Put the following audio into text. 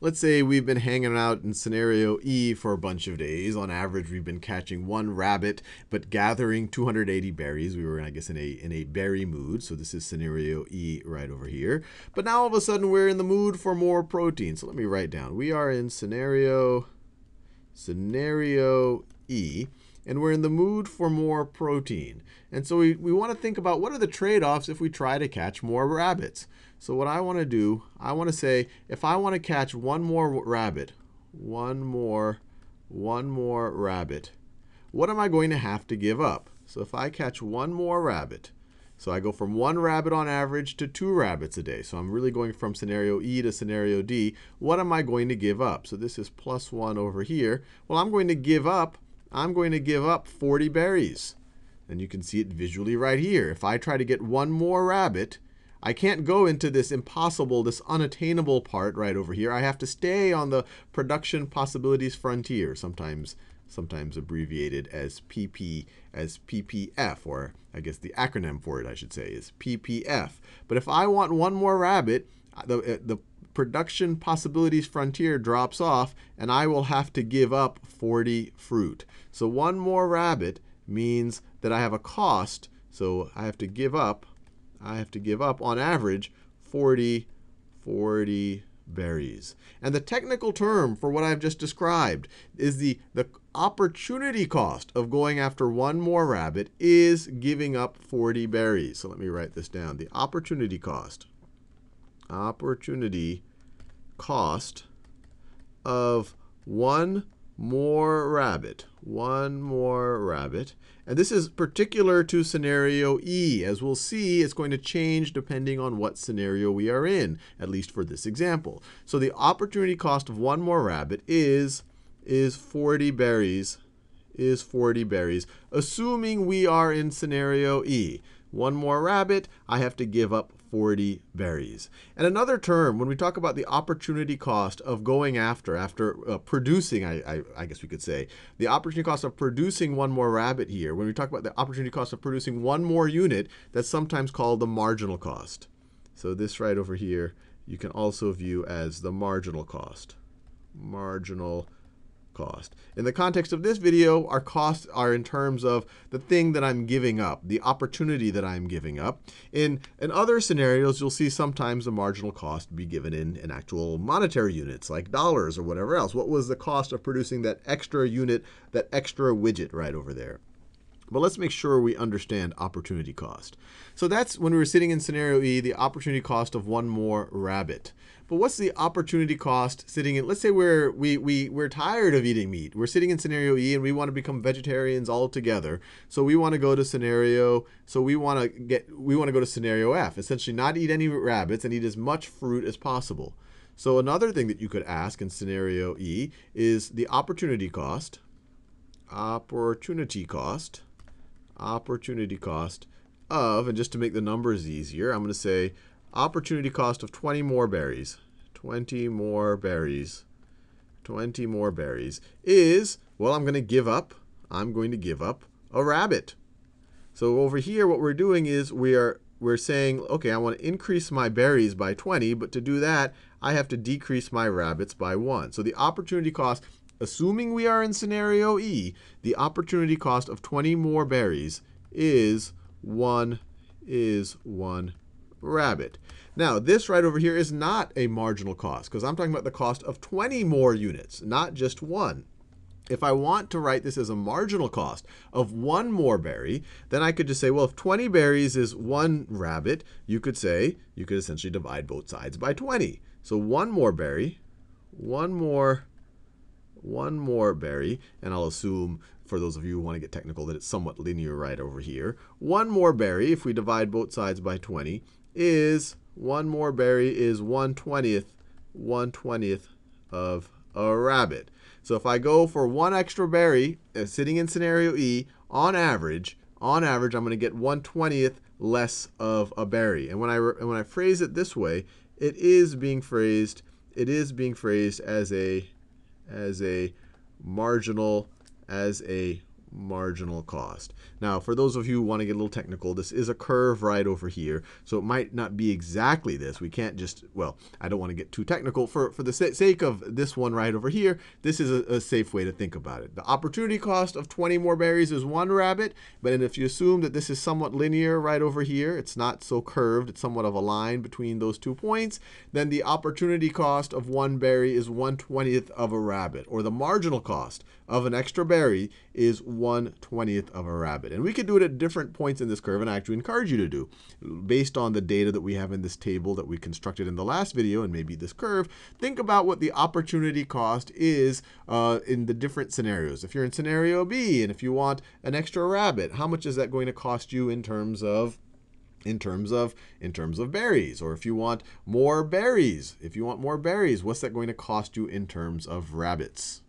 let's say we've been hanging out in scenario E for a bunch of days. On average, we've been catching one rabbit, but gathering 280 berries. We were, I guess, in a berry mood. So this is scenario E right over here. But now all of a sudden, we're in the mood for more protein. So let me write down. We are in scenario E, and we're in the mood for more protein. And so we want to think about what are the trade-offs if we try to catch more rabbits. So what I want to do, I want to say, if I want to catch one more rabbit, one more rabbit, what am I going to have to give up? So if I catch one more rabbit, so I go from one rabbit on average to 2 rabbits a day. So I'm really going from scenario E to scenario D. What am I going to give up? So this is +1 over here. Well, I'm going to give up 40 berries. And you can see it visually right here. If I try to get one more rabbit, I can't go into this impossible, this unattainable part right over here. I have to stay on the production possibilities frontier, sometimes abbreviated as PPF, or I guess the acronym for it, I should say, is PPF. But if I want one more rabbit, the production possibilities frontier drops off, and I will have to give up 40 fruit. So one more rabbit means that I have a cost, so I have to give up on average 40 berries. And the technical term for what I've just described is the opportunity cost of going after one more rabbit is giving up 40 berries. So let me write this down. The opportunity cost of one more rabbit. And this is particular to scenario E. As we'll see, it's going to change depending on what scenario we are in, at least for this example. So the opportunity cost of one more rabbit is 40 berries, assuming we are in scenario E. One more rabbit, I have to give up 40 berries. And another term, when we talk about the opportunity cost of going after producing, I guess we could say, the opportunity cost of producing one more rabbit here, when we talk about the opportunity cost of producing one more unit, that's sometimes called the marginal cost. So this right over here, you can also view as the marginal cost. Marginal cost. In the context of this video, our costs are in terms of the thing that I'm giving up, the opportunity that I'm giving up. In other scenarios, you'll see sometimes the marginal cost be given in actual monetary units, like dollars or whatever else. What was the cost of producing that extra unit, that extra widget right over there? But let's make sure we understand opportunity cost. So that's when we were sitting in scenario E, the opportunity cost of one more rabbit. But what's the opportunity cost sitting in, let's say we're tired of eating meat. We're sitting in scenario E and we want to become vegetarians altogether. So we want to go to scenario F, essentially not eat any rabbits and eat as much fruit as possible. So another thing that you could ask in scenario E is the opportunity cost of, and just to make the numbers easier, I'm going to say opportunity cost of 20 more berries. 20 more berries is, well, I'm going to give up a rabbit. So over here, what we're doing is we're saying, OK, I want to increase my berries by 20, but to do that, I have to decrease my rabbits by 1. So the opportunity cost, assuming we are in scenario E, the opportunity cost of 20 more berries is one rabbit. Now, this right over here is not a marginal cost, because I'm talking about the cost of 20 more units, not just one. If I want to write this as a marginal cost of one more berry, then I could just say, well, if 20 berries is one rabbit, you could essentially divide both sides by 20. So one more berry, and I'll assume, for those of you who want to get technical, that it's somewhat linear right over here. One more berry, if we divide both sides by 20, is 1/20th of a rabbit. So if I go for one extra berry, sitting in scenario E, on average, I'm going to get 1/20th less of a berry. And when I phrase it this way, it is being phrased as a marginal marginal cost. Now, for those of you who want to get a little technical, this is a curve right over here, so it might not be exactly this. We can't just, well, I don't want to get too technical. For the sake of this one right over here, this is a safe way to think about it. The opportunity cost of 20 more berries is 1 rabbit, but if you assume that this is somewhat linear right over here, it's not so curved, it's somewhat of a line between those 2 points, then the opportunity cost of 1 berry is 1/20th of a rabbit, or the marginal cost of an extra berry is 1/20th of a rabbit. And we could do it at different points in this curve, and I actually encourage you to do. Based on the data that we have in this table that we constructed in the last video, and maybe this curve, think about what the opportunity cost is in the different scenarios. If you're in scenario B, and if you want an extra rabbit, how much is that going to cost you in terms of berries? Or if you want more berries, what's that going to cost you in terms of rabbits?